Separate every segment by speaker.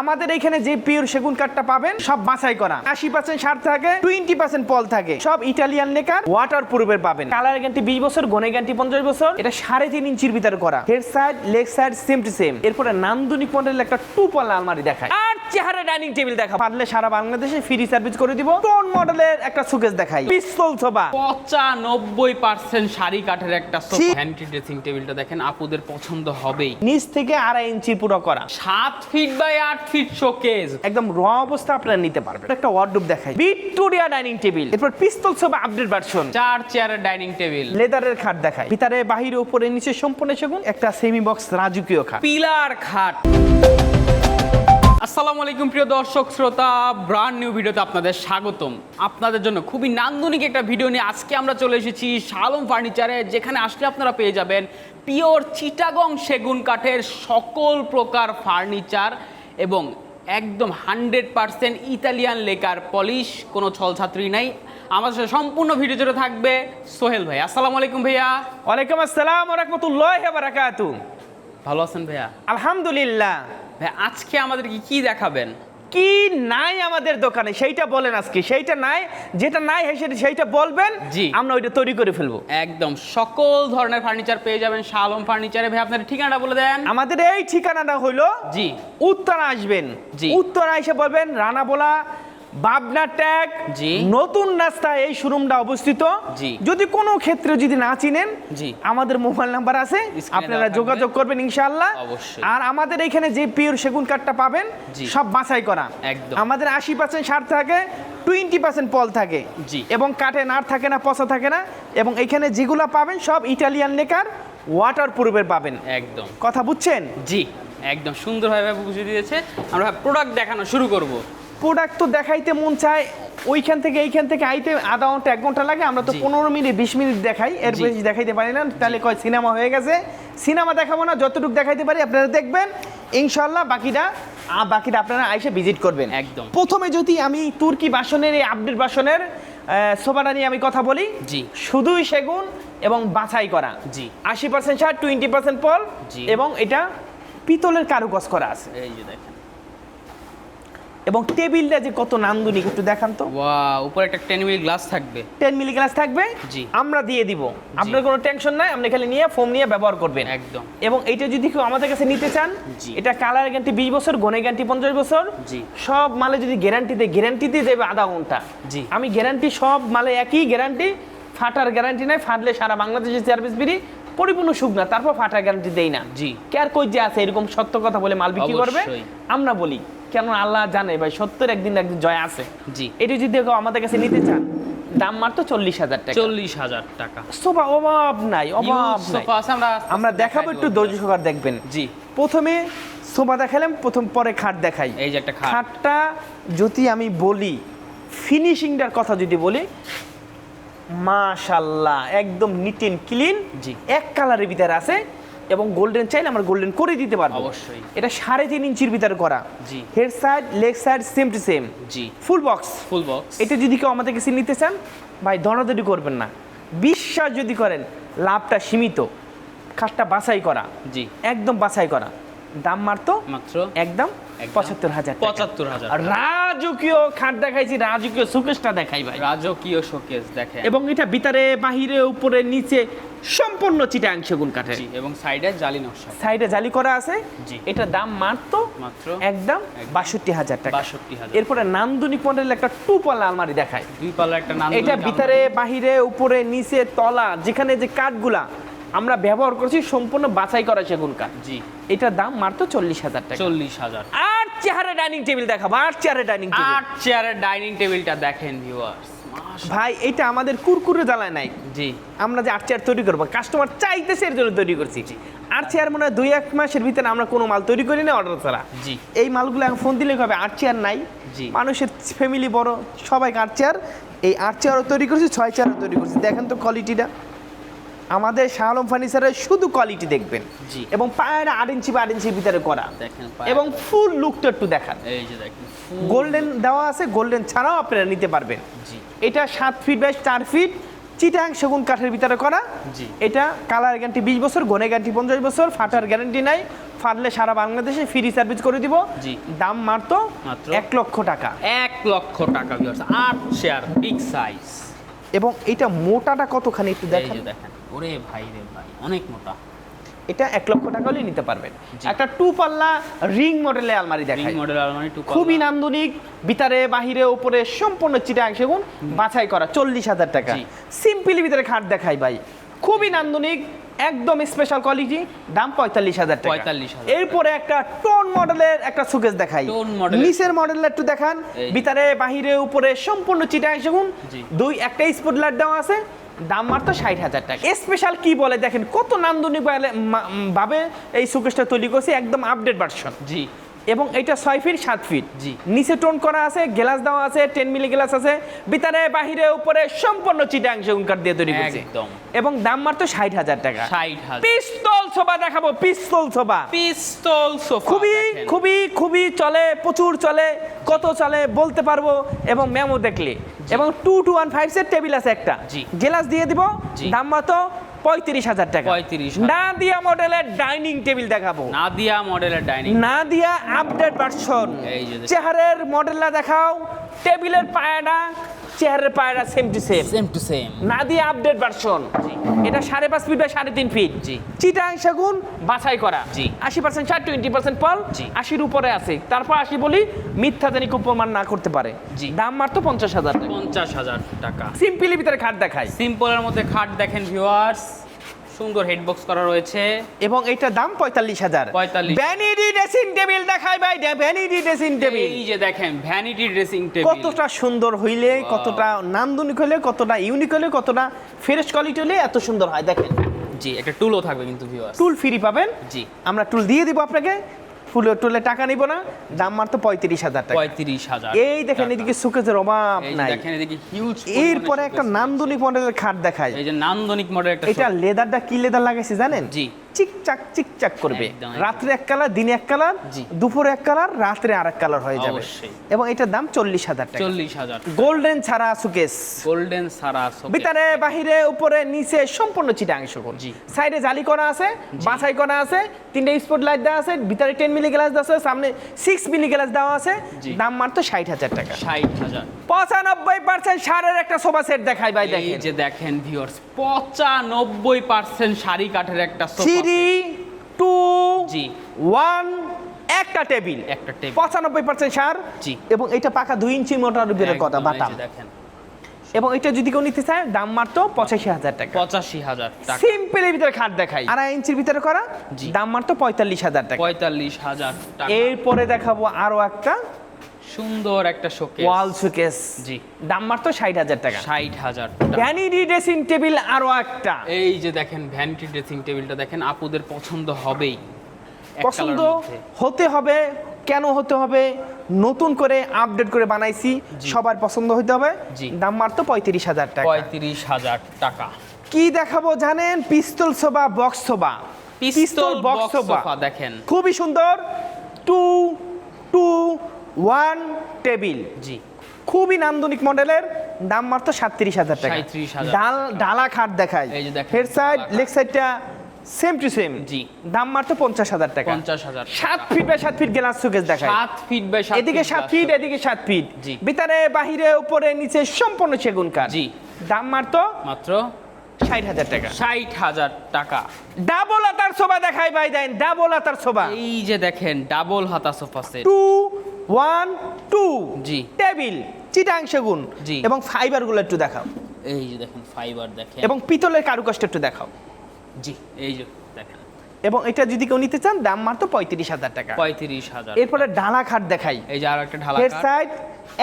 Speaker 1: আমাদের এখানে যে পিওর সেগুন কাঠটা পাবেন সব বাছাই করা, 80% সার থাকে, 20% পল থাকে, সব ইটালিয়ান লেকার, ওয়াটার প্রুফের পাবেন। কালার গ্যারান্টি 20 বছর, গনে গ্যারান্টি 50 বছর। এটা 3.5 ইঞ্চির ভিতরে করা, head side leg side same to same. এরপরে নান্দনিক মডেলের একটা 2 পাল্লা আলমারি দেখায়, আর চেহারা ডাইনিং টেবিল দেখা, পারলে সারা বাংলাদেশে ফ্রি সার্ভিস করে দিব। কোন মডেলের একটা শোকেস দেখাই, পিস্তল সোফা,
Speaker 2: 95% শাড়ি কাঠের একটা সোফা। হ্যান্ডি ড্রেসিং টেবিলটা দেখেন, আপুদের পছন্দ হবেই।
Speaker 1: নিচ থেকে 2.5 ইঞ্চি পুরো করা,
Speaker 2: 7 ফিট বাই 8 ফিট শোকেস,
Speaker 1: একদম র অবস্থা আপনারা নিতে পারবেন। একটা ওয়ার্ডরোব দেখাই, ভিক্টোরিয়া ডাইনিং টেবিল। এরপর পিস্তল সোফা আপডেট ভার্সন,
Speaker 2: 4 চেয়ারের ডাইনিং টেবিল,
Speaker 1: লেদারের খাট দেখাই, ভিতরে বাহিরে উপরে নিচে সম্পূর্ণ সেগুন। একটা সেমি বক্স রাজকীয় খাট,
Speaker 2: পিলার খাট। আসসালামু আলাইকুম প্রিয় দর্শক শ্রোতা, ব্র্যান্ড নিউ ভিডিওতে আপনাদের স্বাগতম। আপনাদের জন্য খুবই নান্দনিক একটা ভিডিও নিয়ে আজকে আমরা চলে এসেছি শালম ফার্নিচারে, যেখানে আসলে আপনারা পেয়ে যাবেন পিওর চিটাগং সেগুন কাঠের সকল প্রকার ফার্নিচার এবং একদম 100% ইতালিয়ান লেকার পলিশ, কোনো ছলছাত্রী নাই। আমাদের সাথে সম্পূর্ণ ভিডিও জুড়ে থাকবে সোহেল ভাই। আসসালামু আলাইকুম ভাইয়া।
Speaker 1: ওয়ালাইকুম আসসালাম ওয়া রাহমাতুল্লাহি ওয়া বারাকাতুহু।
Speaker 2: ভালো আছেন ভাইয়া?
Speaker 1: আলহামদুলিল্লাহ।
Speaker 2: ভাই আজকে আমাদেরকে কি দেখাবেন?
Speaker 1: কি নাই আমাদের দোকানে সেইটা বলেন আজকে, সেইটা নাই, যেটা নাই সেইটা বলবেন,
Speaker 2: জি
Speaker 1: আমরা ওইটা তৈরি করে ফেলবো।
Speaker 2: একদম সকল ধরনের ফার্নিচার পেয়ে যাবেন শালম ফার্নিচারে। ভাই আপনার ঠিকানাটা বলে দেন।
Speaker 1: আমাদের এই ঠিকানাটা হলো,
Speaker 2: জি
Speaker 1: উত্তরা আসবেন,
Speaker 2: জি
Speaker 1: উত্তরা এসে বলবেন রানাবোলা বাবনা ট্যাগ,
Speaker 2: জি
Speaker 1: নতুন রাস্তায় এই শোরুমটা অবস্থিত।
Speaker 2: জি
Speaker 1: যদি কোনো ক্ষেত্রে যদি না চিনেন,
Speaker 2: জি
Speaker 1: আমাদের মোবাইল নাম্বার আছে, আপনারা যোগাযোগ করবেন ইনশাআল্লাহ।
Speaker 2: অবশ্যই।
Speaker 1: আর আমাদের এখানে যে পিওর সেগুন কাঠটা পাবেন সব বাছাই করা,
Speaker 2: একদম।
Speaker 1: আমাদের 80% সার থাকে, 20% পল থাকে,
Speaker 2: জি
Speaker 1: এবং কাঠে নাড় থাকে না, পচা থাকে না। এবং এখানে যেগুলো পাবেন সব ইটালিয়ান লেকার, ওয়াটার প্রুফের পাবেন।
Speaker 2: একদম
Speaker 1: কথা বুঝছেন?
Speaker 2: জি একদম সুন্দরভাবে বুঝিয়ে দিয়েছে। আমরা প্রোডাক্ট দেখানো শুরু করব।
Speaker 1: প্রোডাক্ট তো দেখাইতে মন চায়, এইখান থেকে আইতে আধা ঘন্টা 1 ঘন্টা লাগে। আমরা তো 15 মিনিট 20 মিনিট দেখাই, এর বেশি দেখাইতে পারি না। তাহলে কয় সিনেমা হয়ে গেছে। সিনেমা দেখাবো না, যতটুকু দেখাইতে পারি আপনারা দেখবেন ইনশাআল্লাহ। বাকিটা আপনারা আইসে ভিজিট করবেন।
Speaker 2: একদম।
Speaker 1: প্রথমে যদি আমি তুর্কি বাসনের এই আপডেট বাসনের সোফাটা নিয়ে আমি কথা বলি,
Speaker 2: জি
Speaker 1: শুধুই সেগুন এবং বাছাই করা,
Speaker 2: জি
Speaker 1: 80% সার, 20% পল, এবং এটা পিতলের কারুকাজ করা আছে।
Speaker 2: এই যে দেখেন,
Speaker 1: এবং টেবিলটা যে কত নান্দনিক, একটু দেখান তো।
Speaker 2: ওয়াও, উপরে একটা 10 মিলি গ্লাস থাকবে,
Speaker 1: 10 মিলি গ্লাস থাকবে,
Speaker 2: জি
Speaker 1: আমরা দিয়ে দিব। আপনার কোনো টেনশন নাই, আপনি খালি নিয়ে ফোম নিয়ে ব্যবহার করবেন।
Speaker 2: একদম।
Speaker 1: এবং এইটা যদি কেউ আমাদের কাছে নিতে চান, এটা কালার গ্যারান্টি 20 বছর, গনে গ্যারান্টি 50 বছর।
Speaker 2: জি
Speaker 1: সব মালে যদি গ্যারান্টি দিয়ে দেবে আধা ঘন্টা।
Speaker 2: জি
Speaker 1: আমি গ্যারান্টি সব মালে একই গ্যারান্টি, ফাটার গ্যারান্টি নাই। ফাটলে সারা বাংলাদেশে সার্ভিস ফ্রি, পরিপূর্ণ শুকনা, তারপর ফাটার গ্যারান্টি দেই না।
Speaker 2: জি
Speaker 1: কেয়ার কই যে আছে এরকম সত্য কথা বলে মাল বিক্রি করবে,
Speaker 2: অবশ্যই।
Speaker 1: আমরা বলি কেন, আল্লাহ জানে ভাই, সত্যের একদিন জয় আছে।
Speaker 2: জি
Speaker 1: এটা যদি কেউ আমাদের কাছে নিতে চান, দাম মাত্র 40,000 টাকা।
Speaker 2: 40,000 টাকা।
Speaker 1: সোফা অভাব নাই, অভাব নাই।
Speaker 2: সোফা আছে,
Speaker 1: আমরা দেখাবো, একটু ধৈর্য সহকার দেখবেন।
Speaker 2: জি
Speaker 1: প্রথমে সোফা দেখালাম, পরে খাট দেখাই।
Speaker 2: এই যে একটা খাট।
Speaker 1: খাটটা যদি আমি বলি, ফিনিশিংটার কথা যদি বলি, মাশাআল্লাহ একদম নিট এন্ড ক্লিন।
Speaker 2: জি
Speaker 1: এক কালারের ভিতরে আছে, এবং গোল্ডেন চাইলে আমরা গোল্ডেন করে দিতে পারবো।
Speaker 2: অবশ্যই।
Speaker 1: এটা 3.5 ইঞ্চির ভিতরে করা,
Speaker 2: জি
Speaker 1: head side leg side same to same,
Speaker 2: জি
Speaker 1: ফুল বক্স। এটা যদি কেউ আমাদের কাছে নিতে চান, ভাই দরাদরি করবেন না, বিশ্বাস যদি করেন, লাভটা সীমিত। খাটটা বাছাই করা,
Speaker 2: জি
Speaker 1: একদম বাছাই করা, দাম মাত্র একদম 75,000 টাকা।
Speaker 2: 75,000।
Speaker 1: রাজকীয় খাট দেখাইছি, রাজকীয় শোকেসটা দেখাই ভাই,
Speaker 2: রাজকীয় শোকেস দেখেন।
Speaker 1: এবং এটা ভিতরে বাহিরে উপরে নিচে সম্পূর্ণ চিটাং সেগুন কাঠের,
Speaker 2: এবং সাইডে জালি নকশা,
Speaker 1: সাইডে জালি করা আছে।
Speaker 2: জি
Speaker 1: এটা দাম মাত্র একদম 62,000 টাকা।
Speaker 2: 62,000।
Speaker 1: এরপরে নান্দনিক মডেলের একটা 2 পাল্লা আলমারি দেখায়,
Speaker 2: 2 পাল্লা একটা নান্দনিক।
Speaker 1: এটা ভিতরে বাহিরে উপরে নিচে তলা, যেখানে যে কাঠগুলা আমরা ব্যবহার করছি সম্পূর্ণ বাছাই করা সেগুন কাঠ।
Speaker 2: জি
Speaker 1: এটার দাম মাত্র 40,000 টাকা।
Speaker 2: 40,000।
Speaker 1: আর চেহারা ডাইনিং টেবিল দেখাবো, আর চেহারা ডাইনিং টেবিল।
Speaker 2: 8 চেয়ারের ডাইনিং টেবিলটা দেখেন ভিউয়ার্স,
Speaker 1: ভাই এটা আমাদের কুরকুরে জ্বালায় নাই।
Speaker 2: জি
Speaker 1: আমরা যে 8 চেয়ার তৈরি করবো, কাস্টমার চাইতেছে এর জন্য তৈরি করছি। 8 চেয়ার মনে হয় 2-1 মাসের ভিতরে আমরা কোনো মাল তৈরি করি না অর্ডার ছাড়া।
Speaker 2: জি
Speaker 1: এই মালগুলো এখন ফোন দিলে হবে 8 চেয়ার নাই।
Speaker 2: জি
Speaker 1: মানুষের ফ্যামিলি বড়, সবাই 8 চেয়ার, এই 8 চেয়ারও তৈরি করছি, 6 চেয়ারও তৈরি করছি। দেখেন তো কোয়ালিটিটা, আমাদের শালম ফার্নিচারের শুধু কোয়ালিটি দেখবেন।
Speaker 2: জি
Speaker 1: এবং পায়ের 8 ইঞ্চি বা 8 ইঞ্চির ভিতরে করা
Speaker 2: দেখেন,
Speaker 1: এবং ফুল লুকটা একটু দেখান।
Speaker 2: এই যে দেখেন,
Speaker 1: গোল্ডেন দেওয়া আছে, গোল্ডেন ছাড়াও আপনারা নিতে পারবেন।
Speaker 2: জি
Speaker 1: এটা 7 ফিট বাই 4 ফিট চিটাং সেগুন কাঠের ভিতরে করা।
Speaker 2: জি।
Speaker 1: এটা কালার গ্যারান্টি 20 বছর, গনে গ্যারান্টি 50 বছর, ফাটার গ্যারান্টি নাই। ফাটলে সারা বাংলাদেশে ফ্রি সার্ভিস করে দিব।
Speaker 2: জি।
Speaker 1: দাম মাত্র 1 লক্ষ টাকা।
Speaker 2: 1 লক্ষ টাকা ভিউয়ার্স, 8 শেয়ার বিগ সাইজ।
Speaker 1: এবং এটা মোটাটা কতখানি একটু
Speaker 2: এই
Speaker 1: দেখেন।
Speaker 2: যে দেখেন, ওরে ভাই রে ভাই, অনেক মোটা।
Speaker 1: এটা 1 লক্ষ টাকা হলে নিতে পারবেন।
Speaker 2: জি।
Speaker 1: একটা 2 পাল্লা রিং মডেলের আলমারি
Speaker 2: রিং
Speaker 1: দেখাই,
Speaker 2: মডেল আলমারি,
Speaker 1: খুবই নান্দনিক, ভিতরে বাহিরে উপরে সম্পূর্ণ চিটাং সেগুন বাছাই করা, 40,000 টাকা।
Speaker 2: জি।
Speaker 1: সিম্পলি ভিতরে খাট দেখাই ভাই, খুবই নান্দনিক, একদম স্পেশাল কোয়ালিটি, দাম 45,000 টাকা।
Speaker 2: 45,000
Speaker 1: এরপরে একটা টোন মডেলের একটা সুকেস দেখাই,
Speaker 2: টোন মডেলের
Speaker 1: নিচের মডেলটা একটু দেখান।
Speaker 2: এই।
Speaker 1: ভিতরে বাহিরে উপরে সম্পূর্ণ চিটাং সেগুন,
Speaker 2: জি।
Speaker 1: একটা স্পটলাইট দেওয়া আছে, দাম মাত্র 60,000 টাকা। স্পেশাল কি বলে দেখেন, কত নান্দনিক ভাবে এই সুকেসটা তৈরি করছে, একদম আপডেট ভার্সন।
Speaker 2: জি।
Speaker 1: এবং এটা 6 ফিট 7 ফিট,
Speaker 2: জি।
Speaker 1: নিচে টোন করা আছে, গ্লাস দেওয়া আছে, 10 মিলি গ্লাস আছে, ভিতরে বাহিরে উপরে সম্পূর্ণ চিটাং সেগুন কাঠ দিয়ে তৈরি করছে।
Speaker 2: একদম।
Speaker 1: এবং দাম মাত্র 60,000 টাকা।
Speaker 2: 60,000।
Speaker 1: পিস্তল সোফা দেখাবো, পিস্তল সোফা
Speaker 2: পিস্তল সোফা
Speaker 1: খুবই
Speaker 2: দেখেন।
Speaker 1: খুবই খুবই চলে, প্রচুর চলে, কত চলে বলতে পারবো। এবং মেমো দেখলে, এবং 2-2-1-5 সেট টেবিল আছে একটা,
Speaker 2: জি।
Speaker 1: গ্লাস দিয়ে দিব,
Speaker 2: জি।
Speaker 1: দাম মাত্র 35,000 টাকা।
Speaker 2: 35,000।
Speaker 1: নাদিয়া মডেলের ডাইনিং টেবিল দেখাবো,
Speaker 2: নাদিয়া মডেলের ডাইনিং।
Speaker 1: Nadia update version.
Speaker 2: এই যে দেখুন।
Speaker 1: চেহারের মডেলটা দেখাও, টেবিলের পায়াটা, চেহারের পায়াটা same to same.
Speaker 2: Same to same.
Speaker 1: Nadia update version. এটা 5.5 ফিট বাই 3.5 ফিট।
Speaker 2: জি।
Speaker 1: চিটাং সেগুন বাছাই করা।
Speaker 2: জি।
Speaker 1: 80% ছাড়, 20% পল।
Speaker 2: জি।
Speaker 1: 80-র উপরে আছে, তারপর 80 বলি, মিথ্যা জানি প্রমাণ না করতে পারে।
Speaker 2: জি।
Speaker 1: দাম মাত্র 50,000 টাকা।
Speaker 2: 50,000 টাকা।
Speaker 1: সিম্পলি ভিতরে খাট দেখাই,
Speaker 2: সিম্পলের মধ্যে খাট দেখেন ভিউয়ার্স, সুন্দর হেডবক্স করা রয়েছে।
Speaker 1: এবং এটা দাম 45,000।
Speaker 2: 45,000।
Speaker 1: ভ্যানিটি ড্রেসিং টেবিল দেখাই ভাই, ভ্যানিটি ড্রেসিং টেবিল।
Speaker 2: এই যে দেখেন ভ্যানিটি ড্রেসিং টেবিল।
Speaker 1: কতটা সুন্দর হইলে, কতটা নান্দনিক হইলে, কতটা ইউনিক হইলে, কতটা ফ্রেশ কোয়ালিটি হলে এত সুন্দর হয় দেখেন।
Speaker 2: জি, একটা টুলও থাকবে কিন্তু ভিউয়ার্স।
Speaker 1: টুল ফ্রি পাবেন।
Speaker 2: জি।
Speaker 1: আমরা টুল দিয়ে দিব আপনাকে, টুলে টাকা নিব না, দাম মাত্র 35,000 টাকা।
Speaker 2: 35,000।
Speaker 1: এই দেখেন, এদিকে সুকেজের অভাব
Speaker 2: এই যে
Speaker 1: নাই।
Speaker 2: দেখেন এদিকে হিউজ।
Speaker 1: এরপরে একটা নান্দনিক মডেলের খাট দেখাই।
Speaker 2: এই যে নান্দনিক মডেল একটা
Speaker 1: এটা লেদারটা কি লেদার লাগাইছে জানেন?
Speaker 2: জি।
Speaker 1: চিকচাক চিকচাক করবে,
Speaker 2: একদম, একদম।
Speaker 1: রাত্রে এক কালার, দিনে এক কালার,
Speaker 2: জি।
Speaker 1: দুপুরে এক কালার, রাত্রে আরেক কালার হয়ে যাবে।
Speaker 2: অবশ্যই।
Speaker 1: এবং এটার দাম 40,000 টাকা।
Speaker 2: 40,000।
Speaker 1: গোল্ডেন ছাড়া সুকেস,
Speaker 2: গোল্ডেন সারা সোকেস।
Speaker 1: ভিতরে বাহিরে উপরে নিচে সম্পূর্ণ চিটাং সেগুন।
Speaker 2: জি।
Speaker 1: সাইডে জালি করা আছে, বাছাই করা আছে, 3টে স্পট লাইট দেওয়া আছে, ভিতরে 10 মিলি গ্লাস দেওয়া আছে, সামনে 6 মিলি গ্লাস দেওয়া আছে,
Speaker 2: জি।
Speaker 1: দাম মাত্র 60,000 টাকা।
Speaker 2: 60,000।
Speaker 1: 95% সারের একটা সোফা সেট দেখাই ভাই,
Speaker 2: এই
Speaker 1: দেখেন।
Speaker 2: যে দেখেন ভিউয়ার্স, 95% শাড়ি কাঠের একটা সোফা।
Speaker 1: 3, 2,
Speaker 2: জি।
Speaker 1: 1, একটা টেবিল,
Speaker 2: একটা টেবিল।
Speaker 1: 95% সার।
Speaker 2: জি।
Speaker 1: এবং এটা পাকা 2 ইঞ্চি মোটার উপরে কথা
Speaker 2: একদম, এই
Speaker 1: বাটাম।
Speaker 2: যে দেখেন
Speaker 1: এবং এটা যদি কেউ নিতে চায়, দাম মাত্র 85,000 টাকা।
Speaker 2: 85,000 টাকা।
Speaker 1: সিম্পলের ভিতরে খাট দেখাই, 2.5 ইঞ্চির ভিতরে করা,
Speaker 2: জি।
Speaker 1: দাম মাত্র 45,000 টাকা।
Speaker 2: 45,000 টাকা।
Speaker 1: এরপরে দেখাবো আরো একটা
Speaker 2: সুন্দর একটা শোকেস।
Speaker 1: ওয়াল শোকেস,
Speaker 2: জি।
Speaker 1: দাম মাত্র 60,000 টাকা।
Speaker 2: 60,000 টাকা।
Speaker 1: ভ্যানিটি ড্রেসিং টেবিল আরো একটা,
Speaker 2: এই যে দেখেন ভ্যানিটি ড্রেসিং টেবিলটা দেখেন, আপুদের পছন্দ হবেই। এক
Speaker 1: পছন্দ
Speaker 2: কালারের মধ্যে।
Speaker 1: হতে হবে। কেন হতে হবে? নতুন করে আপডেট করে বানাইছি,
Speaker 2: জি।
Speaker 1: সবার পছন্দ হতে হবে।
Speaker 2: জি।
Speaker 1: দাম মাত্র 35,000 টাকা।
Speaker 2: 35,000 টাকা।
Speaker 1: কি দেখাবো জানেন? পিস্তল সোফা, বক্স সোফা।
Speaker 2: পিস্তল বক্স সোফা দেখেন।
Speaker 1: খুবই সুন্দর, 2-2-1 টেবিল,
Speaker 2: জি।
Speaker 1: খুবই নান্দনিক মডেলের, দাম মাত্র 37,000 টাকা।
Speaker 2: 37,000
Speaker 1: ডালা খাট দেখাই,
Speaker 2: এই যে দেখেন,
Speaker 1: হেড সাইড
Speaker 2: ডালা খাট।
Speaker 1: লেগ সাইডটা সেম টু সেম।
Speaker 2: জি।
Speaker 1: দাম মাত্র 50,000 টাকা।
Speaker 2: 50,000
Speaker 1: 7 feet by 7 feet glass showcase দেখাই।
Speaker 2: 7 ফিট বাই 7
Speaker 1: এদিকে 7 ফিট, এদিকে 7 ফিট,
Speaker 2: জি।
Speaker 1: ভিতরে বাহিরে উপরে নিচে সম্পূর্ণ সেগুন কাঠ।
Speaker 2: জি।
Speaker 1: দাম মাত্র
Speaker 2: মাত্র
Speaker 1: 60,000 টাকা।
Speaker 2: 60,000 টাকা।
Speaker 1: ডাবল আতার সোফা দেখাই ভাই, দেন ডাবল আতার সোফা,
Speaker 2: এই যে দেখেন ডাবল হাতা সোফা সেট।
Speaker 1: 2-1-2
Speaker 2: জি।
Speaker 1: টেবিল, চিটাং সেগুন।
Speaker 2: জি।
Speaker 1: এবং ফাইবার গুলো একটু দেখাও,
Speaker 2: এই যে দেখেন ফাইবার দেখেন।
Speaker 1: এবং পিতলের কারুকাজ একটু দেখাও।
Speaker 2: জি, এই যে দেখেন
Speaker 1: এবং এটা যদি কেউ নিতে চান, দাম মাত্র 35,000 টাকা।
Speaker 2: 35,000।
Speaker 1: এরপরে ডালা খাট দেখাই,
Speaker 2: এই যে আরেকটা ঢালা
Speaker 1: হেড
Speaker 2: কাঠ।
Speaker 1: সাইড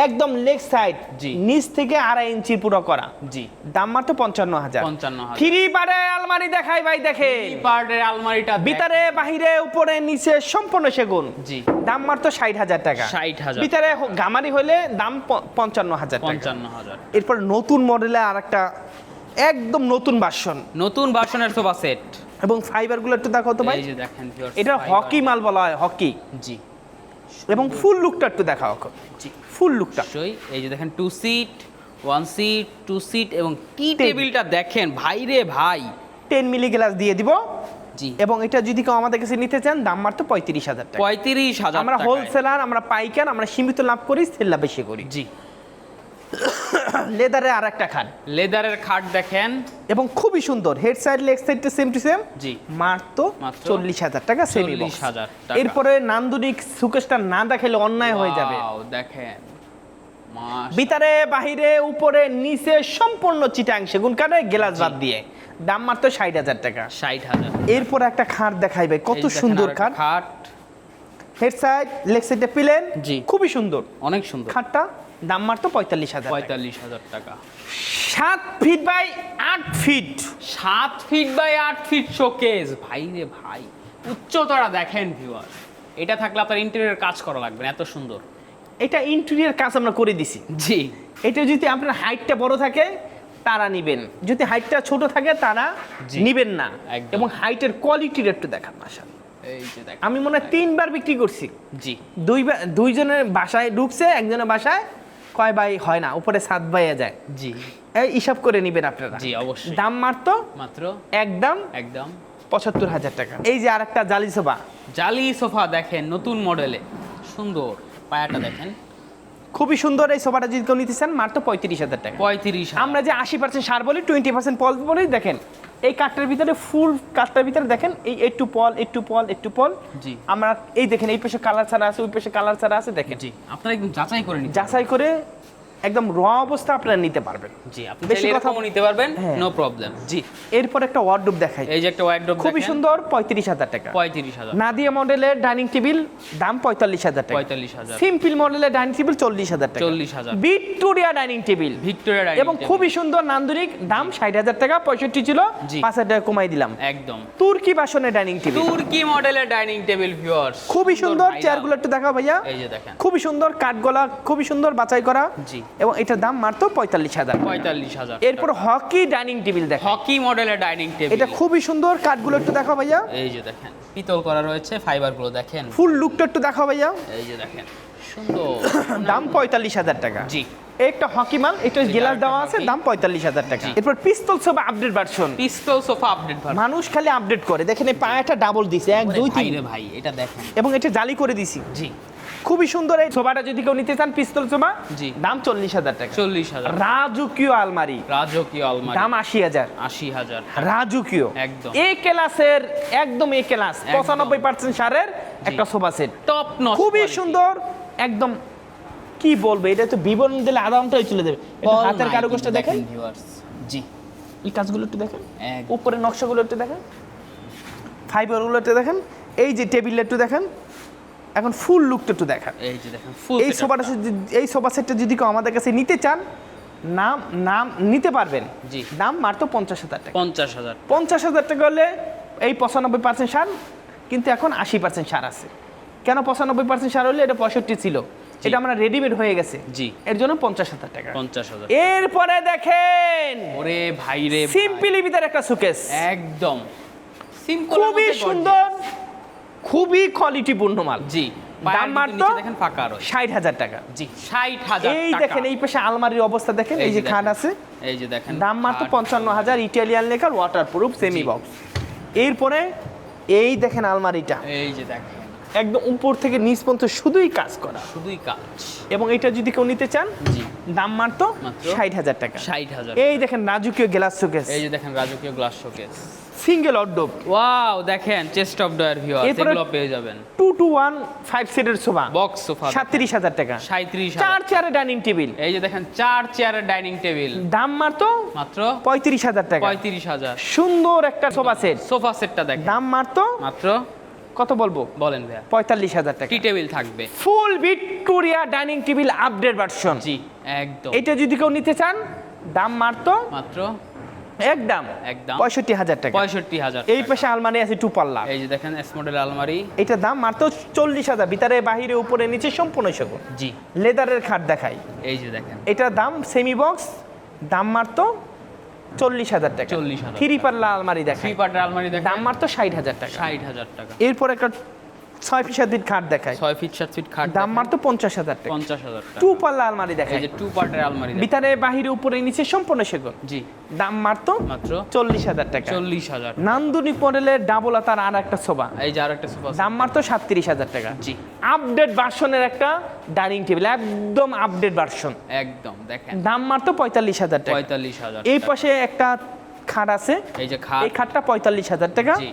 Speaker 1: একদম লেগ সাইড,
Speaker 2: জি।
Speaker 1: নিচ থেকে 2.5 ইঞ্চি পুরো করা,
Speaker 2: জি।
Speaker 1: দাম মাত্র 55,000।
Speaker 2: 55,000।
Speaker 1: 3 পারে আলমারি দেখাই ভাই, দেখে
Speaker 2: এই পার্টের আলমারিটা
Speaker 1: ভিতরে বাহিরে উপরে নিচে সম্পূর্ণ সেগুন।
Speaker 2: জি।
Speaker 1: দাম মাত্র 60,000 টাকা।
Speaker 2: 60,000।
Speaker 1: ভিতরে গামারি হইলে দাম 55,000 টাকা।
Speaker 2: 55,000।
Speaker 1: এরপর নতুন মডেলে আরেকটা একদম নতুন ভার্সন,
Speaker 2: নতুন ভার্সনের সোফা সেট।
Speaker 1: এবং ফাইবার গুলো একটু দেখাও তো ভাই।
Speaker 2: এই যে দেখেন viewers,
Speaker 1: এটা
Speaker 2: fiber।
Speaker 1: হকি মাল বলা হয়, হকি।
Speaker 2: জি।
Speaker 1: এবং ফুল লুকটা একটু দেখাও,
Speaker 2: জি।
Speaker 1: ফুল লুকটা।
Speaker 2: অবশ্যই। এই যে দেখেন 2 সিট 1 সিট 2 সিট এবং টি টেবিলটা দেখেন ভাই রে ভাই।
Speaker 1: 10 মিলি গ্লাস দিয়ে দিব।
Speaker 2: জি,
Speaker 1: এবং এটা যদি কেউ আমাদের কাছে নিতে চান দাম মাত্র 35,000 টাকা।
Speaker 2: 35,000
Speaker 1: আমরা
Speaker 2: টাকায়।
Speaker 1: হোলসেলার, আমরা পাইকার, আমরা সীমিত লাভ করি, সেল লাভ বেশি করি।
Speaker 2: জি,
Speaker 1: লেদারের আরেকটা খাট,
Speaker 2: লেদারের খাট দেখেন
Speaker 1: এবং খুবই সুন্দর, হেড সাইড লেগ সাইডটা সেম টু সেম।
Speaker 2: জি,
Speaker 1: মাত্র
Speaker 2: মাত্র
Speaker 1: 40,000 টাকা সেমি বক্স।
Speaker 2: 40,000 টাকা।
Speaker 1: এরপরে নান্দনিক সুকেশটা না দেখালে অন্যায় হয়ে যাবে।
Speaker 2: Wow, দেখেন
Speaker 1: ভিতরে বাহিরে উপরে নিচে সম্পূর্ণ চিটাং সেগুন কাঠে গ্লাস বাদ দিয়ে দাম মাত্র 60,000 টাকা।
Speaker 2: 60,000।
Speaker 1: এরপর একটা খাট দেখাইবে, কত
Speaker 2: এই দেখেন
Speaker 1: সুন্দর
Speaker 2: আরেকটা
Speaker 1: খাট,
Speaker 2: খাট,
Speaker 1: হেড সাইড লেগ সাইডে পিলেন,
Speaker 2: জি।
Speaker 1: খুবই সুন্দর
Speaker 2: অনেক সুন্দর।
Speaker 1: খাটটা, দাম মাত্র 45,000 টাকা।
Speaker 2: 45,000 টাকা।
Speaker 1: 7 feet by 8 feet,
Speaker 2: 7 feet by 8 feet showcase, ভাই রে ভাই, উচ্চতাটা দেখেন ভিউয়ার। এটা থাকলে আপনার ইন্টেরিয়র কাজ করা লাগবে না, এত সুন্দর।
Speaker 1: এটা ইন্টেরিয়র কাজ আমরা করে দিছি।
Speaker 2: জি,
Speaker 1: এটা যদি আপনার হাইটটা বড় থাকে তারা নিবেন, যদি হাইটটা ছোট থাকে তারা
Speaker 2: জি।
Speaker 1: নিবেন না।
Speaker 2: একদম।
Speaker 1: এবং হাইটের কোয়ালিটির একটু দেখান মাশাআল্লাহ।
Speaker 2: এই যে দেখেন,
Speaker 1: আমি মনে হয় 3বার বিক্রি করছি।
Speaker 2: জি,
Speaker 1: দুইজনের বাসায় ঢুকছে, একজনের বাসায় কয় বাই হয় না, উপরে 7 বাইয়া যায়।
Speaker 2: জি,
Speaker 1: এই হিসাব করে নিবেন আপনারা।
Speaker 2: জি, অবশ্যই।
Speaker 1: দাম মাত্র
Speaker 2: মাত্র
Speaker 1: একদম
Speaker 2: একদম
Speaker 1: 75,000 টাকা। এই যে আরেকটা জালি সোফা,
Speaker 2: জালি সোফা দেখেন নতুন মডেলে, সুন্দর পায়াটা দেখেন,
Speaker 1: খুবই সুন্দর। এই সোফাটা যদি কেউ নিতে চান মাত্র 35,000 টাকা।
Speaker 2: 35,000।
Speaker 1: আমরা যে 80% সার বলি, 20% পল বলি, দেখেন এই কাঠটার ভিতরে, ফুল কাঠটার ভিতরে দেখেন এই একটু পল একটু পল একটু পল।
Speaker 2: জি,
Speaker 1: আমরা এই দেখেন এই পাশে কালার ছাড়া আছে, ওই পাশে কালার ছাড়া আছে, দেখেন
Speaker 2: জি, আপনারা একদম যাচাই করে নিন।
Speaker 1: যাচাই করে একদম র অবস্থা আপনারা নিতে পারবেন।
Speaker 2: জি, আপনি
Speaker 1: বেশি
Speaker 2: চাইলে
Speaker 1: কথা
Speaker 2: এরকমও নিতে পারবেন,
Speaker 1: হ্যাঁ।
Speaker 2: No problem. জি,
Speaker 1: এরপর একটা ওয়ার্ডরোব দেখাই,
Speaker 2: এই যে একটা ওয়াইড্রপ
Speaker 1: খুবই সুন্দর, 35,000 টাকা।
Speaker 2: 35,000।
Speaker 1: নাদিয়া মডেলের ডাইনিং টেবিল, দাম 45,000 টাকা।
Speaker 2: 45,000।
Speaker 1: সিম্পল মডেলের ডাইনিং টেবিল 40,000 টাকা।
Speaker 2: 40,000।
Speaker 1: ভিক্টোরিয়া ডাইনিং টেবিল,
Speaker 2: ভিক্টোরিয়া
Speaker 1: এবং খুবই সুন্দর নান্দনিক, দাম 60,000 টাকা। 65 ছিল,
Speaker 2: জি।
Speaker 1: 5,000 টাকা কমাই দিলাম।
Speaker 2: একদম
Speaker 1: তুর্কি বাসনের ডাইনিং টেবিল,
Speaker 2: তুর্কি মডেলের ডাইনিং টেবিল ভিউয়ার্স,
Speaker 1: খুবই সুন্দর। চেয়ারগুলো একটু দেখাও ভাইয়া,
Speaker 2: এই যে দেখেন,
Speaker 1: খুবই সুন্দর, কাঠগোলা খুবই সুন্দর বাছাই করা।
Speaker 2: জি,
Speaker 1: এবং এটার দাম মাত্র 45,000।
Speaker 2: 45,000।
Speaker 1: এরপর হকি ডাইনিং টেবিল দেখেন,
Speaker 2: হকি মডেলের ডাইনিং টেবিল,
Speaker 1: এটা খুবই সুন্দর, কাঠগুলো একটু দেখাও ভাইয়া,
Speaker 2: এই যে দেখেন পিতল করা রয়েছে, ফাইবারগুলো দেখেন,
Speaker 1: ফুল লুকটা একটু দেখাও ভাইয়া।
Speaker 2: এই যে দেখেন সুন্দর।
Speaker 1: দাম 45,000 টাকা।
Speaker 2: জি,
Speaker 1: একটা হকি মাল, এটা গ্লাস দেওয়া আছে,
Speaker 2: হকি।
Speaker 1: দাম 45,000 টাকা।
Speaker 2: জি।
Speaker 1: এরপর পিস্তল সোফা আপডেট ভার্সন,
Speaker 2: পিস্তল সোফা আপডেট ভার্সন।
Speaker 1: মানুষ খালি আপডেট করে, দেখেন এই পায়াটা ডাবল দিছে, 1 2
Speaker 2: ভাই
Speaker 1: 3,
Speaker 2: রে ভাই, এটা দেখেন।
Speaker 1: এবং এটা জালি করে দিছি।
Speaker 2: জি,
Speaker 1: খুবই সুন্দর এই সোফাটা, যদি কেউ নিতে চান পিস্তল সোফা,
Speaker 2: জি।
Speaker 1: দাম 40,000 টাকা।
Speaker 2: 40,000।
Speaker 1: রাজকীয় আলমারি,
Speaker 2: রাজকীয় আলমারি,
Speaker 1: দাম 80,000।
Speaker 2: 80,000।
Speaker 1: রাজকীয়
Speaker 2: একদম।
Speaker 1: এ ক্লাসের, একদম এ ক্লাস,
Speaker 2: একদম।
Speaker 1: 95% সারের একটা সোফা সেট,
Speaker 2: টপ নচ,
Speaker 1: খুবই সুন্দর, একদম কি বলবো, এটা তো বিবরণ দিলে আধা ঘন্টায় চলে যাবে। এটা হাতের কারুকাজটা দেখেন,
Speaker 2: ভিউয়ার্স। জি,
Speaker 1: এই কাজগুলো একটু দেখেন,
Speaker 2: একদম।
Speaker 1: উপরে নকশাগুলো একটু দেখেন, ফাইবারগুলো একটু দেখেন, এই যে টেবিলটা একটু দেখেন, এখন ফুল লুকটা একটু দেখেন।
Speaker 2: এই যে দেখেন ফুল
Speaker 1: এই সোফাটা এই সোফা সেটটা যদি কেউ আমাদের কাছে নিতে চান, নাম নাম নিতে পারবেন।
Speaker 2: জি।
Speaker 1: দাম মাত্র 50,000 টাকা।
Speaker 2: 50,000।
Speaker 1: 50,000 টাকা হলে এই 95% সার, কিন্তু এখন 80% সার আছে। কেন 95% সার হলে? এটা 65 ছিল, এটা আমরা রেডিমেড হয়ে গেছে।
Speaker 2: জি,
Speaker 1: এর জন্য 50,000 টাকা।
Speaker 2: 50,000।
Speaker 1: এরপরে দেখেন
Speaker 2: ওরে ভাই রে ভাই,
Speaker 1: সিম্পলি ভিতরে একটা সুকেস,
Speaker 2: একদম সিম্পল,
Speaker 1: খুবই সুন্দর, খুবই কোয়ালিটিপূর্ণ মাল।
Speaker 2: জি,
Speaker 1: দাম মাত্র
Speaker 2: দেখেন ফাঁকা রয়েছে।
Speaker 1: 60,000 টাকা।
Speaker 2: জি, 60,000
Speaker 1: এই
Speaker 2: টাকা।
Speaker 1: দেখেন এই পাশে আলমারির অবস্থা দেখেন, এই যে খাট আছে,
Speaker 2: এই যে দেখেন
Speaker 1: দাম মাত্র
Speaker 2: খাট।
Speaker 1: 55,000, ইটালিয়ান লেকার, ওয়াটারপ্রুফ, সেমি
Speaker 2: জি।
Speaker 1: বক্স। এরপরে এই দেখেন আলমারিটা,
Speaker 2: এই যে দেখেন
Speaker 1: একদম উপর থেকে নিচ পর্যন্ত শুধুই কাজ করা,
Speaker 2: শুধুই কাজ।
Speaker 1: এবং এটা যদি কেউ নিতে চান,
Speaker 2: জি,
Speaker 1: দাম মাত্র
Speaker 2: মাত্র
Speaker 1: 60,000 টাকা।
Speaker 2: 60,000।
Speaker 1: এই দেখেন রাজকীয় গ্লাস শোকেস,
Speaker 2: এই যে দেখেন রাজকীয় গ্লাস শোকেস,
Speaker 1: সিঙ্গেল অড্ডোব,
Speaker 2: ওয়াও দেখেন চেস্ট অফ ডয়ার ভিউয়ার্স,
Speaker 1: এরপরে
Speaker 2: এগুলো পেয়ে যাবেন।
Speaker 1: 2 to 1 5 সিটের সোফা,
Speaker 2: বক্স সোফা
Speaker 1: 37,000 টাকা।
Speaker 2: 37,000।
Speaker 1: 4 চেয়ারের ডাইনিং টেবিল,
Speaker 2: এই যে দেখেন 4 চেয়ারের ডাইনিং টেবিল,
Speaker 1: দাম মাত্র
Speaker 2: মাত্র
Speaker 1: 35,000 টাকা।
Speaker 2: 35,000।
Speaker 1: সুন্দর একটা সোফা সেট,
Speaker 2: সোফা সেটটা দেখেন,
Speaker 1: দাম মাত্র
Speaker 2: মাত্র
Speaker 1: কত বলবো,
Speaker 2: বলেন ভাইয়া।
Speaker 1: 45,000 টাকা।
Speaker 2: টি টেবিল থাকবে।
Speaker 1: Full Victoria dining table update version,
Speaker 2: জি, একদম।
Speaker 1: এটা যদি কেউ নিতে চান, দাম মাত্র
Speaker 2: মাত্র
Speaker 1: একদম
Speaker 2: একদম
Speaker 1: 65,000 টাকা।
Speaker 2: 65,000।
Speaker 1: এই পাশে আলমারি আছে 2 পাল্লা,
Speaker 2: এই যে দেখেন এস মডেল আলমারি,
Speaker 1: এটা দাম মাত্র 40,000, ভিতরে বাহিরে উপরে নিচে সম্পূর্ণ সেগুন।
Speaker 2: জি,
Speaker 1: লেদারের খাট দেখাই,
Speaker 2: এই যে দেখেন
Speaker 1: এটার দাম সেমি বক্স, দাম মাত্র 40,000 টাকা।
Speaker 2: 40,000
Speaker 1: থ্রি পাল্লা আলমারি দেখাই,
Speaker 2: থ্রি পার্টের আলমারি দেখেন,
Speaker 1: দাম মাত্র 60,000 টাকা।
Speaker 2: 60,000 টাকা।
Speaker 1: এরপর একটা 6 ফিট 7 ফিট খাট দেখাই
Speaker 2: 6 ফিট 7 ফিট খাট
Speaker 1: দাম মাত্র 50,000 টাকা।
Speaker 2: 50,000 টাকা।
Speaker 1: 2 পাল্লা আলমারি
Speaker 2: এই
Speaker 1: দেখাই
Speaker 2: যে 2 পার্টের আলমারি দেখেন।
Speaker 1: ভিতরে বাহিরে উপরে নিচে সম্পূর্ণ সেগুন।
Speaker 2: জি
Speaker 1: দাম মাত্র
Speaker 2: মাত্র
Speaker 1: 40,000 টাকা।
Speaker 2: 40,000।
Speaker 1: নান্দনিক মডেলের ডাবল আতার আর একটা সোফা
Speaker 2: এই যে আরেকটা সোফা
Speaker 1: দাম মাত্র 37,000 টাকা।
Speaker 2: জি
Speaker 1: আপডেট ভার্সনের একটা ডাইনিং টেবিল, একদম আপডেট ভার্সন,
Speaker 2: একদম দেখেন
Speaker 1: দাম মাত্র 45,000 টাকা।
Speaker 2: 45,000।
Speaker 1: এই পাশে একটা খাট আছে,
Speaker 2: এই যে খাট।
Speaker 1: এই খাটটা 45,000 টাকা।
Speaker 2: জি।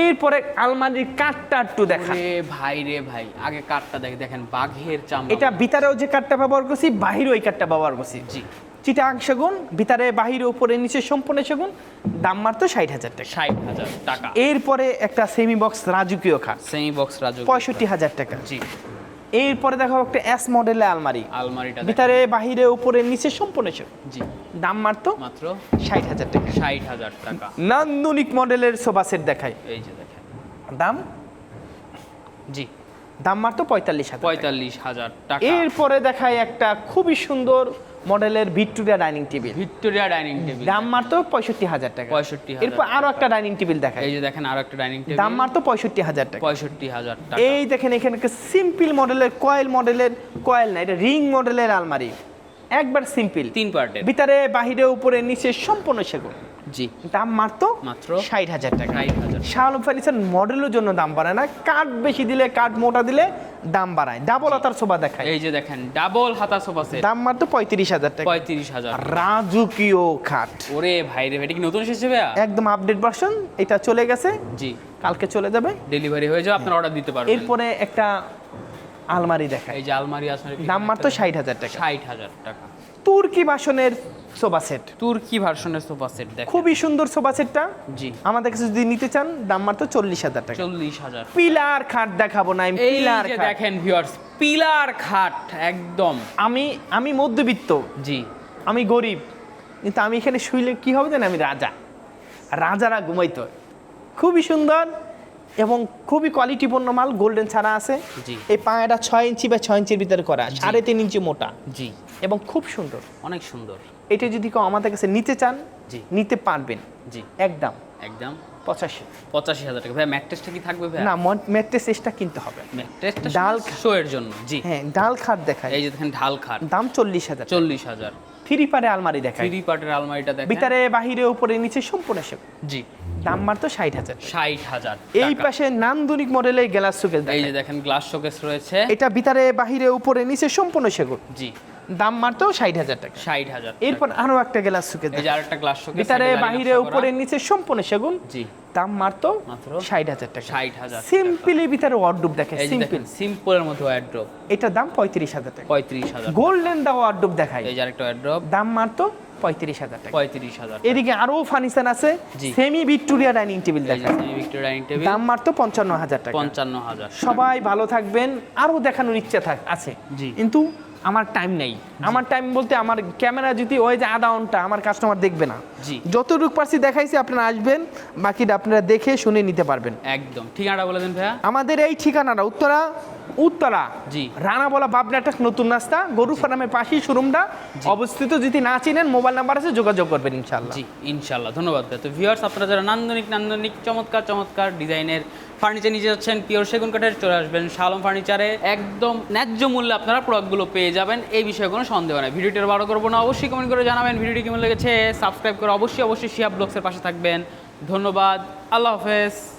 Speaker 1: এরপরে আলমারির কাঠটা একটু দেখা,
Speaker 2: রে ভাই রে ভাই, আগে কাঠটা দেখেন বাঘের চামড়া।
Speaker 1: এটা ভিতরেও যে কাঠটা ব্যবহার করছি বাহিরেও এই কাঠটা ব্যবহার করছি।
Speaker 2: জি
Speaker 1: চিটাং সেগুন, ভিতরে বাহিরে উপরে নিচে সম্পূর্ণ সেগুন, দাম মাত্র 60,000 টাকা।
Speaker 2: 60,000 টাকা।
Speaker 1: এরপরে একটা সেমি বক্স রাজকীয় খাট
Speaker 2: সেমি বক্স রাজু
Speaker 1: 65,000 টাকা।
Speaker 2: জি।
Speaker 1: এরপরে দেখো একটা এস মডেলের আলমারি,
Speaker 2: আলমারিটা দেখেন।
Speaker 1: ভিতরে বাহিরে উপরে নিচে সম্পূর্ণ সেগুন,
Speaker 2: জি
Speaker 1: দাম মাত্র
Speaker 2: মাত্র
Speaker 1: 60,000 টাকা।
Speaker 2: 60,000 টাকা।
Speaker 1: নান্দনিক মডেলের সোফা সেট দেখাই,
Speaker 2: এই যে দেখেন।
Speaker 1: দাম
Speaker 2: জি
Speaker 1: দাম মাত্র 45,000 টাকা।
Speaker 2: 45,000 টাকা।
Speaker 1: এরপরে দেখাই একটা খুবই সুন্দর মডেলের Victoria dining table,
Speaker 2: Victoria dining table
Speaker 1: দাম মাত্র 65,000 টাকা।
Speaker 2: 65,000
Speaker 1: এরপর আরো একটা ডাইনিং টেবিল দেখাই,
Speaker 2: এই যে দেখেন আরো একটা ডাইনিং টেবিল
Speaker 1: দাম মাত্র 65,000 টাকা।
Speaker 2: 65,000 টাকা।
Speaker 1: এই দেখেন এখানে সিম্পল মডেলের কয়েল না, এটা রিং মডেলের আলমারি, একবার সিম্পল,
Speaker 2: 3 পার্টের।
Speaker 1: ভিতরে বাহিরে উপরে নিচে সম্পূর্ণ সেগুন,
Speaker 2: জি
Speaker 1: দাম মাত্র
Speaker 2: মাত্র
Speaker 1: 60,000 টাকা।
Speaker 2: 60,000।
Speaker 1: শালম ফার্নিচার মডেলের জন্য দাম বাড়ায় না, কাঠ বেশি দিলে কাঠ মোটা দিলে দাম বাড়ায়। ডাবল আতার সোফা দেখায়,
Speaker 2: এই যে দেখেন ডাবল হাতা সোফা সেট
Speaker 1: দাম মাত্র 35,000 টাকা।
Speaker 2: 35,000।
Speaker 1: রাজকীয় খাট,
Speaker 2: ওরে ভাই রে ভাই, এটা কি নতুন এসেছে ভাইয়া?
Speaker 1: একদম আপডেট ভার্সন, এটা চলে গেছে,
Speaker 2: জি
Speaker 1: কালকে চলে যাবে।
Speaker 2: ডেলিভারি হয়ে যাবে, আপনারা অর্ডার দিতে পারবেন।
Speaker 1: এরপরে একটা আলমারি দেখায়,
Speaker 2: এই যে আলমারি আছে,
Speaker 1: দাম মাত্র 60,000 টাকা।
Speaker 2: 60,000 টাকা।
Speaker 1: তুর্কি বাসনের সোফা সেট,
Speaker 2: তুর্কি ভার্সনের সোফা সেট দেখেন।
Speaker 1: খুবই সুন্দর সোফা সেটটা,
Speaker 2: জি
Speaker 1: আমাদের কাছে যদি নিতে চান দাম মাত্র 40,000 টাকা।
Speaker 2: 40,000।
Speaker 1: পিলার খাট দেখাবো না, আমি
Speaker 2: এই
Speaker 1: পিলার
Speaker 2: যে
Speaker 1: খাট।
Speaker 2: দেখেন ভিউয়ার্স, পিলার খাট একদম।
Speaker 1: আমি মধ্যবিত্ত,
Speaker 2: জি
Speaker 1: আমি গরিব, কিন্তু আমি এখানে শুইলে কি হবে জানেন, আমি রাজারা ঘুমাইতো। খুবই সুন্দর এবং খুবই কোয়ালিটিপূর্ণ মাল, গোল্ডেন ছাড়া আছে।
Speaker 2: জি।
Speaker 1: এই পায়াটা 6 ইঞ্চি বা 6 ইঞ্চির ভিতরে করা, 3.5 ইঞ্চি মোটা
Speaker 2: জি
Speaker 1: এবং খুব সুন্দর।
Speaker 2: অনেক সুন্দর।
Speaker 1: এটা যদি কেউ আমাদের কাছে নিতে চান,
Speaker 2: জি।
Speaker 1: নিতে পারবেন,
Speaker 2: জি
Speaker 1: একদম
Speaker 2: একদম
Speaker 1: 85,000
Speaker 2: টাকা। ভাই ম্যাট্রেসটা কি থাকবে ভাই?
Speaker 1: না, ম্যাট্রেস এক্সট্রা কিনতে হবে।
Speaker 2: ম্যাট্রেসটা
Speaker 1: ডাল
Speaker 2: শো এর জন্য। জি
Speaker 1: হ্যাঁ, ডাল খাট দেখায়,
Speaker 2: এই যে দেখেন ঢাল খাট
Speaker 1: দাম 40,000।
Speaker 2: 40,000।
Speaker 1: থ্রি পারে আলমারি দেখায়,
Speaker 2: 3 পার্টের আলমারিটা দেখেন।
Speaker 1: ভিতরে বাহিরে উপরে নিচে সম্পূর্ণ সেগুন,
Speaker 2: জি
Speaker 1: দাম মাত্র 60,000।
Speaker 2: 60,000।
Speaker 1: এই পাশে নান্দনিক মডেলের গ্লাস শোকেস
Speaker 2: এই
Speaker 1: দেখায়,
Speaker 2: যে দেখেন গ্লাস শোকেস রয়েছে।
Speaker 1: এটা ভিতরে বাহিরে উপরে নিচে সম্পূর্ণ সেগুন,
Speaker 2: জি
Speaker 1: দাম মাত্র 60,000 টাকা।
Speaker 2: 60,000।
Speaker 1: এরপর আরো একটা গ্লাস শোকেস
Speaker 2: এই যে আরেকটা গ্লাস শোকেস,
Speaker 1: ভিতরে বাহিরে উপরে নিচে সম্পূর্ণ সেগুন,
Speaker 2: জি
Speaker 1: দাম মাত্র
Speaker 2: মাত্র
Speaker 1: 60,000 টাকা।
Speaker 2: 60,000।
Speaker 1: সিম্পলি ভিতরে ওয়ার্ডরোব দেখায়,
Speaker 2: এই যে
Speaker 1: সিম্পল,
Speaker 2: দেখেন সিম্পলের মধ্যে ওয়ার্ড্রপ
Speaker 1: এটার দাম 35,000 টাকা।
Speaker 2: 35,000।
Speaker 1: গোল্ডেন দা ওয়ার্ডরোব দেখায়,
Speaker 2: এই যে আরেকটা ওয়ার্ড্রপ
Speaker 1: দাম মাত্র 35,000 টাকা।
Speaker 2: 35,000।
Speaker 1: এদিকে আরো ফার্নিচার আছে,
Speaker 2: জি।
Speaker 1: সেমি ভিক্টোরিয়া ডাইনিং টেবিল
Speaker 2: এই যে
Speaker 1: দেখায়,
Speaker 2: সেমি ভিক্টোরিয়া ডাইনিং টেবিল
Speaker 1: দাম মাত্র 55,000 টাকা।
Speaker 2: 55,000।
Speaker 1: সবাই ভালো থাকবেন, আরো দেখানোর ইচ্ছা আছে,
Speaker 2: জি।
Speaker 1: কিন্তু আমার টাইম নেই। আমার টাইম বলতে আমার ক্যামেরা যদি ওই যে আধা ঘন্টা আমার কাস্টমার দেখবে না,
Speaker 2: জি
Speaker 1: যতটুকু পারছি দেখাইছি, আপনারা আসবেন, বাকিটা আপনারা দেখে শুনে নিতে পারবেন।
Speaker 2: একদম। ঠিকানাটা বলে দেন ভাইয়া।
Speaker 1: আমাদের এই ঠিকানাটা উত্তরা
Speaker 2: জি।
Speaker 1: রানাবলা বাবনাটা নতুন রাস্তা, গরু ফার্মের পাশেই শোরুমটা অবস্থিত। যদি না চিনেন, মোবাইল নাম্বার আছে, যোগাযোগ করবেন ইনশাআল্লাহ।
Speaker 2: জি ইনশাআল্লাহ, ধন্যবাদ ভাইয়া। তো ভিউয়ার্স, আপনারা যারা নান্দনিক চমৎকার ডিজাইনের ফার্নিচার নিতে যাচ্ছেন, পিওর সেগুন কাঠের, চলে আসবেন শালম ফার্নিচারে। একদম ন্যায্য মূল্যে আপনারা প্রোডাক্টগুলো পেয়ে যাবেন, এই বিষয়ে কোনো সন্দেহ নেই। ভিডিওটি আর বড় করবো না, অবশ্যই কমেন্ট করে জানাবেন ভিডিওটি কেমন লেগেছে। সাবস্ক্রাইব করে অবশ্যই শিহাব ব্লগসের পাশে থাকবেন। ধন্যবাদ, আল্লাহ হাফেজ।